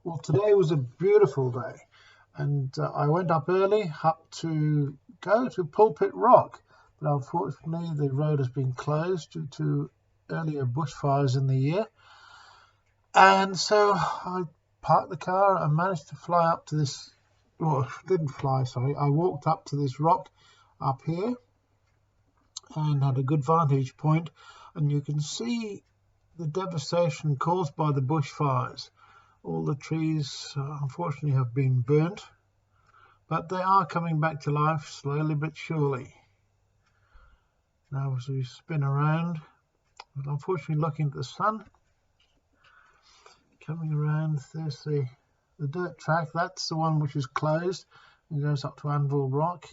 Well, today was a beautiful day, and I went up early up to go to Pulpit Rock, but unfortunately the road has been closed due to earlier bushfires in the year. And so I parked the car and managed to fly up to this, well, didn't fly, sorry. I walked up to this rock up here and had a good vantage point, and you can see the devastation caused by the bushfires. All the trees, unfortunately, have been burnt, but they are coming back to life slowly but surely. Now, as we spin around, but unfortunately, looking at the sun, coming around, there's the dirt track. That's the one which is closed and goes up to Anvil Rock.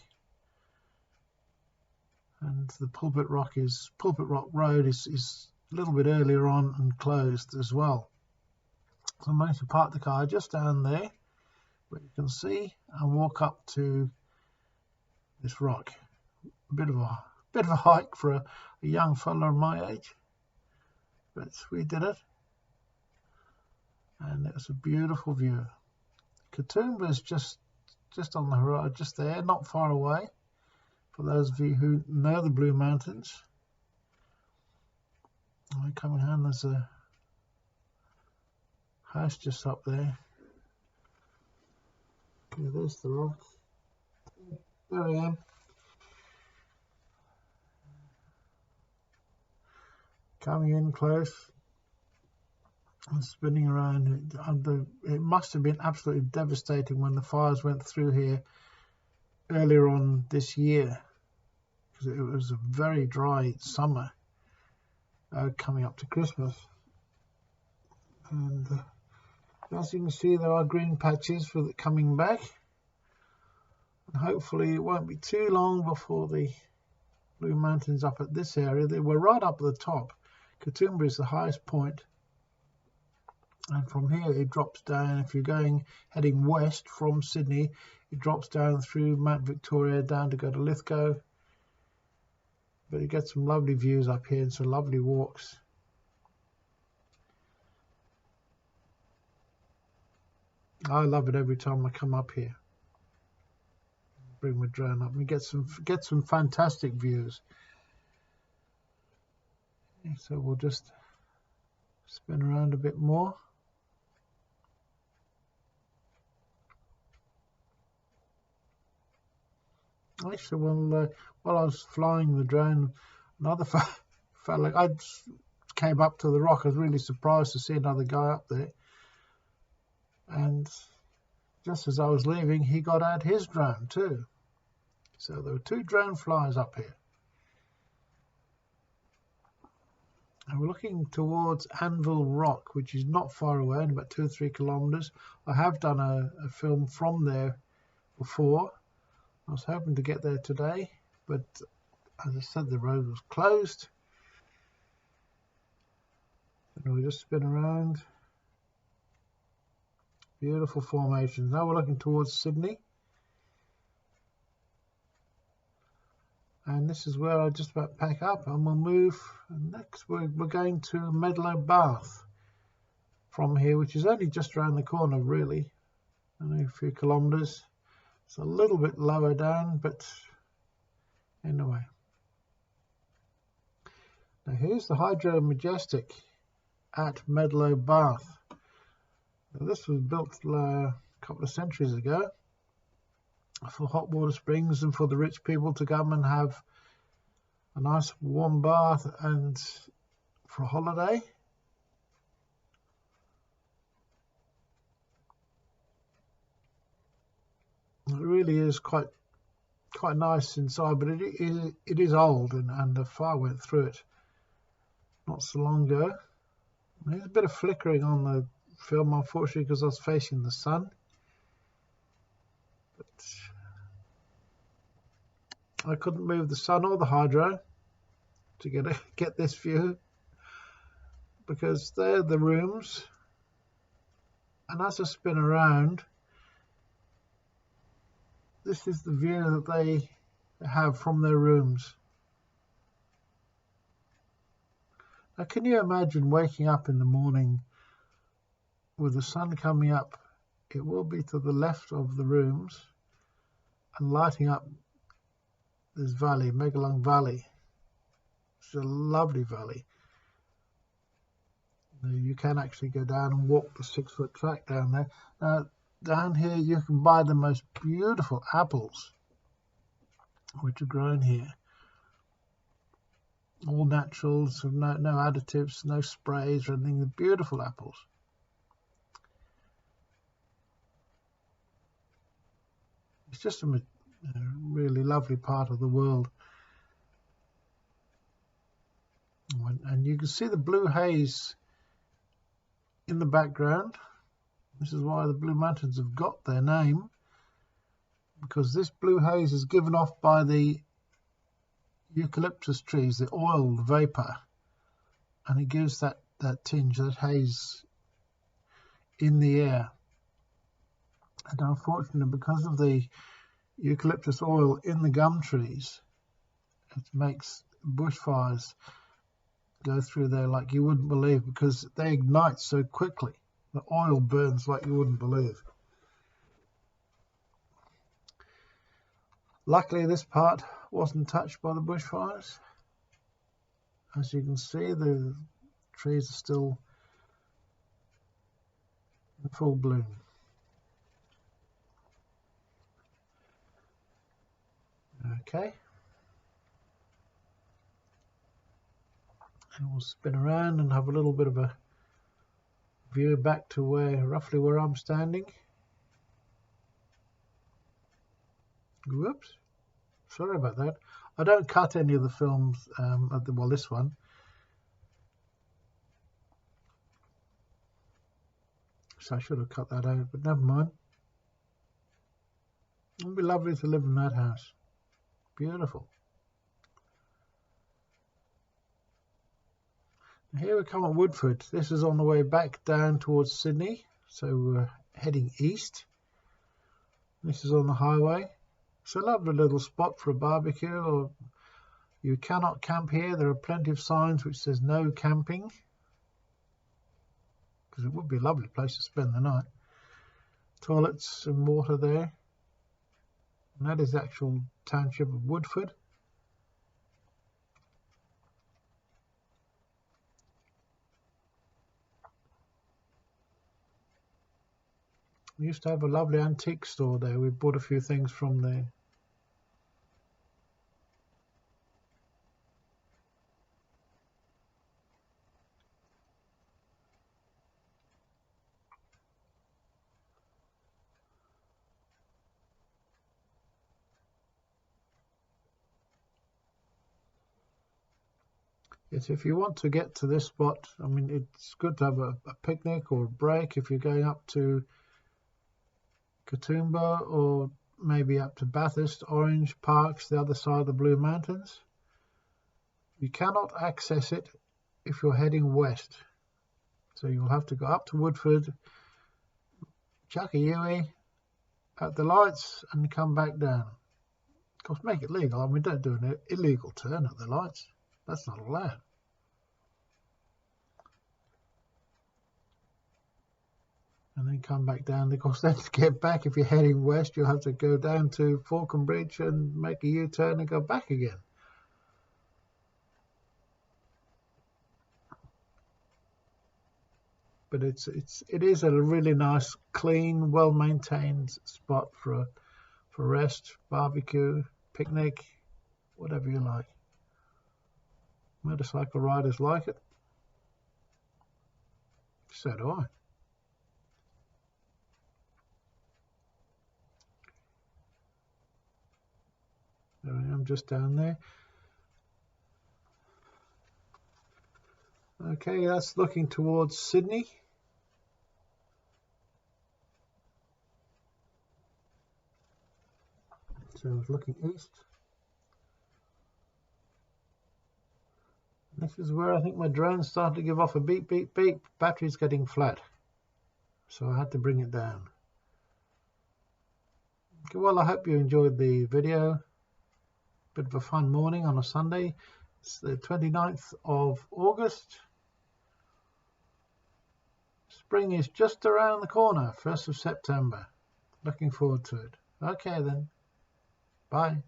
And the Pulpit Rock Road is a little bit earlier on and closed as well. So I managed to park the car just down there, where you can see, and walk up to this rock. A bit of a hike for a young fella of my age, but we did it, and it was a beautiful view. Katoomba is just on the horizon, just there, not far away. For those of you who know the Blue Mountains, coming home, there's a house just up there. Okay, there's the rock. There I am. Coming in close and spinning around. It must have been absolutely devastating when the fires went through here earlier on this year, because it was a very dry summer coming up to Christmas. And as you can see, there are green patches with it coming back, and hopefully it won't be too long before the Blue Mountains up at this area. They were right up at the top. Katoomba is the highest point, and from here it drops down. If you're heading west from Sydney, it drops down through Mount Victoria down to go to Lithgow. But you get some lovely views up here and some lovely walks. I love it every time I come up here. Bring my drone up and get some fantastic views. So we'll just spin around a bit more. Actually, while I was flying the drone, another fella, I came up to the rock. I was really surprised to see another guy up there. And just as I was leaving, he got out his drone too. So there were two drone flyers up here. And we're looking towards Anvil Rock, which is not far away, in about 2 or 3 kilometers. I have done a film from there before. I was hoping to get there today, but as I said, the road was closed. And we just spin around. Beautiful formations. Now we're looking towards Sydney. And this is where I just about pack up, and we'll move. And next we're going to Medlow Bath from here, which is only just around the corner, really. Only a few kilometers. It's a little bit lower down, but anyway. Now here's the Hydro Majestic at Medlow Bath. Now, this was built a couple of centuries ago for hot water springs and for the rich people to come and have a nice warm bath and for a holiday. It really is quite nice inside, but it is old, and the fire went through it not so long ago. There's a bit of flickering on the film, unfortunately, because I was facing the sun. But I couldn't move the sun or the hydro to get this view, because they're the rooms, and as I spin around, this is the view that they have from their rooms. Now, can you imagine waking up in the morning with the sun coming up, it will be to the left of the rooms and lighting up this valley, Medlow Valley. It's a lovely valley. You can actually go down and walk the 6-foot track down there. Now, down here you can buy the most beautiful apples which are grown here. All naturals, no additives, no sprays or anything. The beautiful apples. It's just a really lovely part of the world. And you can see the blue haze in the background. This is why the Blue Mountains have got their name, because this blue haze is given off by the eucalyptus trees, the oil vapor, and it gives that tinge, that haze in the air. And unfortunately, because of the eucalyptus oil in the gum trees, it makes bushfires go through there like you wouldn't believe, because they ignite so quickly. The oil burns like you wouldn't believe. Luckily, this part wasn't touched by the bushfires. As you can see, the trees are still in full bloom. Okay. And we'll spin around and have a little bit of a view back to roughly where I'm standing. Whoops, sorry about that. I don't cut any of the films, well, this one. So I should have cut that out, but never mind. It would be lovely to live in that house. Beautiful. Here we come at Woodford. This is on the way back down towards Sydney, so we're heading east. This is on the highway. It's a lovely little spot for a barbecue, or you cannot camp here. There are plenty of signs which says no camping, because it would be a lovely place to spend the night. Toilets and water there. And that is the actual township of Woodford. We used to have a lovely antique store there. We bought a few things from there. Yes, if you want to get to this spot, I mean, it's good to have a picnic or a break if you're going up to Katoomba or maybe up to Bathurst, Orange Parks, the other side of the Blue Mountains. You cannot access it if you're heading west. So you'll have to go up to Woodford, Chuckayui, at the lights, and come back down. Of course, make it legal. I mean, don't do an illegal turn at the lights. That's not allowed. And then come back down. Of course, then to get back, if you're heading west, you'll have to go down to Falcon Bridge and make a U-turn and go back again. But it is a really nice, clean, well-maintained spot for rest, barbecue, picnic, whatever you like. Motorcycle riders like it. So do I. There I am, just down there. Okay, that's looking towards Sydney. So I was looking east. This is where I think my drone's starting to give off a beep, beep, beep. Battery's getting flat. So I had to bring it down. Okay, well, I hope you enjoyed the video. Bit of a fun morning on a Sunday. It's the 29th of August. Spring is just around the corner, 1st of September. Looking forward to it. Okay then. Bye.